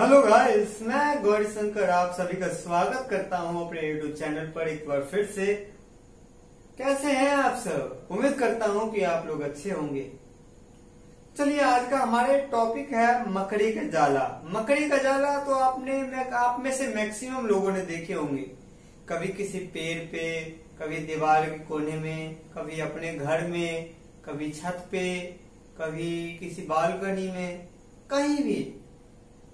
Hello guys, मैं गौरी शंकर आप सभी का स्वागत करता हूं अपने यूट्यूब चैनल पर एक बार फिर से। कैसे हैं आप सब? उम्मीद करता हूं कि आप लोग अच्छे होंगे। चलिए, आज का हमारे टॉपिक है मकड़ी का जाला। मकड़ी का जाला तो आप में से मैक्सिमम लोगों ने देखे होंगे, कभी किसी पेड़ पे, कभी दीवार के कोने में, कभी अपने घर में, कभी छत पे, कभी किसी बालकनी में, कहीं भी।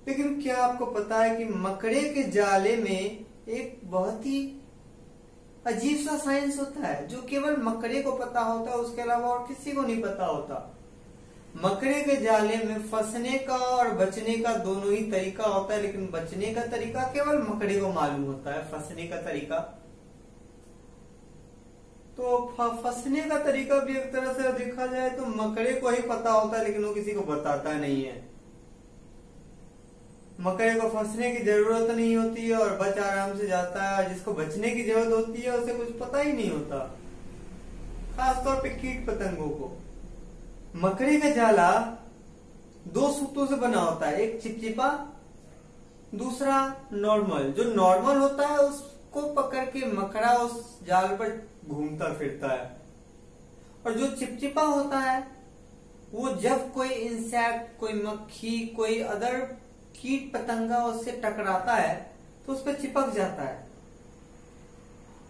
लेकिन क्या आपको पता है कि मकड़े के जाले में एक बहुत ही अजीब सा साइंस होता है जो केवल मकड़े को पता होता है, उसके अलावा और किसी को नहीं पता होता। मकड़े के जाले में फंसने का और बचने का दोनों ही तरीका होता है, लेकिन बचने का तरीका केवल मकड़े को मालूम होता है। फंसने का तरीका तो फंसने का तरीका भी एक तरह से देखा जाए तो मकड़े को ही पता होता है, लेकिन वो किसी को बताता नहीं है। मकड़े को फंसने की जरूरत नहीं होती है और बच आराम से जाता है, और जिसको बचने की जरूरत होती है उसे कुछ पता ही नहीं होता, खासतौर पे कीट पतंगों को। मकड़ी का जाला दो सूतों से बना होता है, एक चिपचिपा, दूसरा नॉर्मल। जो नॉर्मल होता है उसको पकड़ के मकड़ा उस जाल पर घूमता फिरता है, और जो चिपचिपा होता है वो जब कोई इंसेक्ट, कोई मक्खी, कोई अदर कीट पतंगा उससे टकराता है तो उस पर चिपक जाता है,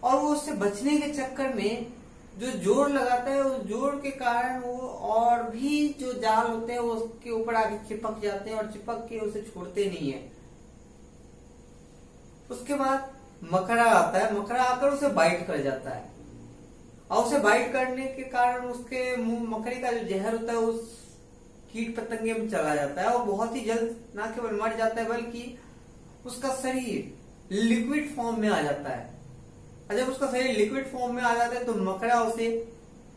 और वो उससे बचने के चक्कर में जो जोर लगाता है, उस जोर के कारण वो और भी जो जाल होते हैं वो उसके ऊपर आके चिपक जाते हैं, और चिपक के उसे छोड़ते नहीं है। उसके बाद मकड़ा आता है, मकड़ा आकर उसे बाइट कर जाता है, और उसे बाइट करने के कारण उसके मुंह, मकड़ी का जो जहर होता है उस कीट पतंगे में चला जाता है, और बहुत ही जल्द ना केवल मर जाता है बल्कि उसका शरीर लिक्विड फॉर्म में आ जाता है। और जब उसका शरीर लिक्विड फॉर्म में आ जाता है तो मकड़ा उसे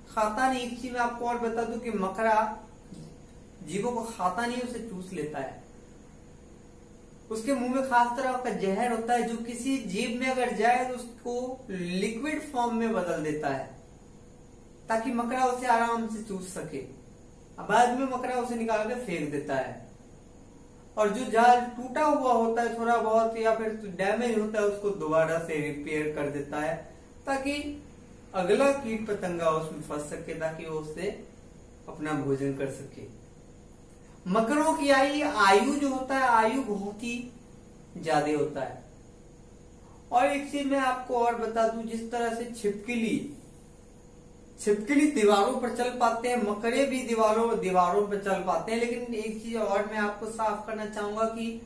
खाता नहीं। एक चीज मैं आपको और बता दूं कि मकड़ा जीवों को खाता नहीं, उसे चूस लेता है। उसके मुंह में खास तरह का जहर होता है जो किसी जीव में अगर जाए तो उसको लिक्विड फॉर्म में बदल देता है, ताकि मकड़ा उसे आराम से चूस सके। बाद में मकड़ा उसे निकाल के फेंक देता है, और जो जाल टूटा हुआ होता है थोड़ा बहुत या फिर डैमेज होता है उसको दोबारा से रिपेयर कर देता है, ताकि अगला कीट पतंगा उसमें फंस सके, ताकि वो उससे अपना भोजन कर सके। मकड़ों की आयु जो होता है, आयु बहुत ही ज्यादा होता है। और एक चीज मैं आपको और बता दूं, जिस तरह से छिपकली दीवारों पर चल पाते हैं, मकड़े भी दीवारों पर चल पाते हैं। लेकिन एक चीज और मैं आपको साफ करना चाहूंगा कि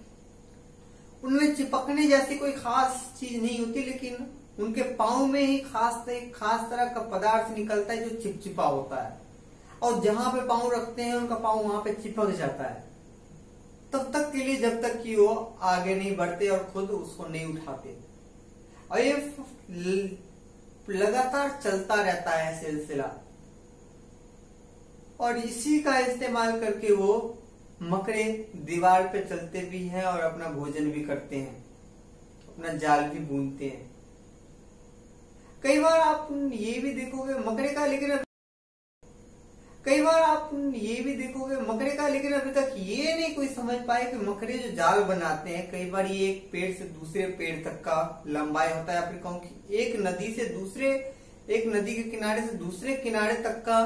उनमें चिपकने जैसी कोई खास चीज नहीं होती, लेकिन उनके पांव में ही खास तरह का पदार्थ निकलता है जो चिपचिपा होता है, और जहां पे पांव रखते हैं उनका पांव वहां पे चिपक जाता है, तब तक के लिए जब तक कि वो आगे नहीं बढ़ते और खुद उसको नहीं उठाते। और ये लगातार चलता रहता है सिलसिला, और इसी का इस्तेमाल करके वो मकड़े दीवार पे चलते भी हैं और अपना भोजन भी करते हैं, अपना जाल भी बुनते हैं। कई बार आप ये भी देखोगे मकड़े का, लेकिन अभी तक ये नहीं कोई समझ पाए कि मकड़े जो जाल बनाते हैं, कई बार ये एक पेड़ से दूसरे पेड़ तक का लंबाई होता है, या फिर कहूं कि एक नदी के किनारे से दूसरे किनारे तक का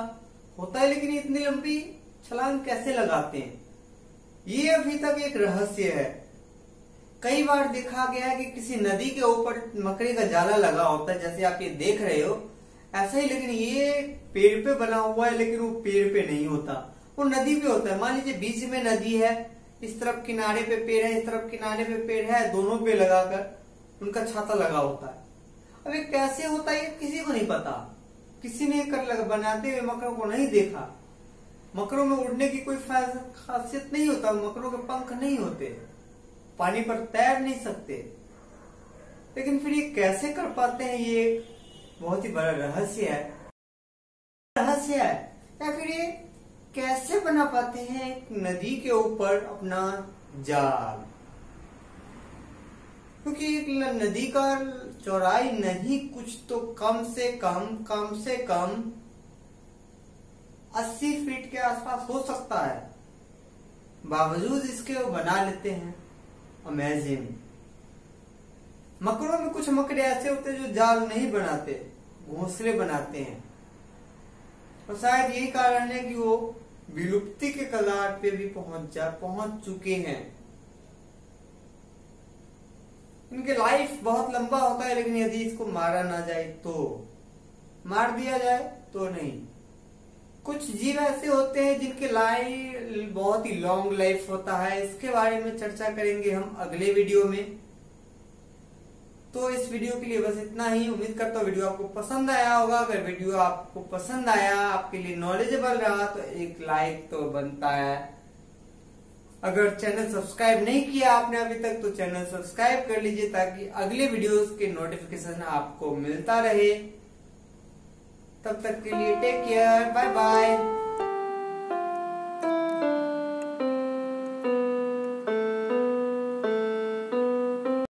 होता है, लेकिन इतनी लंबी छलांग कैसे लगाते हैं, ये अभी तक एक रहस्य है। कई बार देखा गया है कि किसी नदी के ऊपर मकड़े का जाला लगा होता है, जैसे आप ये देख रहे हो ऐसा ही, लेकिन ये पेड़ पे बना हुआ है, लेकिन वो पेड़ पे नहीं होता, वो नदी पे होता है। मान लीजिए बीच में नदी है, इस तरफ किनारे पे पेड़ है, इस तरफ किनारे पे पेड़ है, दोनों पे लगाकर उनका छाता लगा होता है। अब ये कैसे होता है किसी को नहीं पता, किसी ने बनाते हुए मकड़ों को नहीं देखा। मकड़ों में उड़ने की कोई खासियत नहीं होता, मकड़ों के पंख नहीं होते, पानी पर तैर नहीं सकते, लेकिन फिर ये कैसे कर पाते हैं, ये बहुत ही बड़ा रहस्य है। या फिर ये कैसे बना पाते हैं एक नदी के ऊपर अपना जाल, क्योंकि एक नदी का चौड़ाई नहीं कुछ तो कम से कम 80 फीट के आसपास हो सकता है, बावजूद इसके वो बना लेते हैं। अमेजिंग। मकड़ों में कुछ मकड़े ऐसे होते हैं जो जाल नहीं बनाते, घोंसले बनाते हैं, और शायद यही कारण है कि वो विलुप्ति के कगार पे भी पहुंच चुके हैं। इनके लाइफ बहुत लंबा होता है, लेकिन यदि इसको मारा ना जाए तो, मार दिया जाए तो नहीं। कुछ जीव ऐसे होते हैं जिनके लाइफ बहुत ही लॉन्ग लाइफ होता है, इसके बारे में चर्चा करेंगे हम अगले वीडियो में। तो इस वीडियो के लिए बस इतना ही। उम्मीद करता हूँ वीडियो आपको पसंद आया होगा। अगर वीडियो आपको पसंद आया, आपके लिए नॉलेजेबल रहा, तो एक लाइक तो बनता है। अगर चैनल सब्सक्राइब नहीं किया आपने अभी तक, तो चैनल सब्सक्राइब कर लीजिए ताकि अगले वीडियोस के नोटिफिकेशन आपको मिलता रहे। तब तक के लिए टेक केयर, बाय बाय।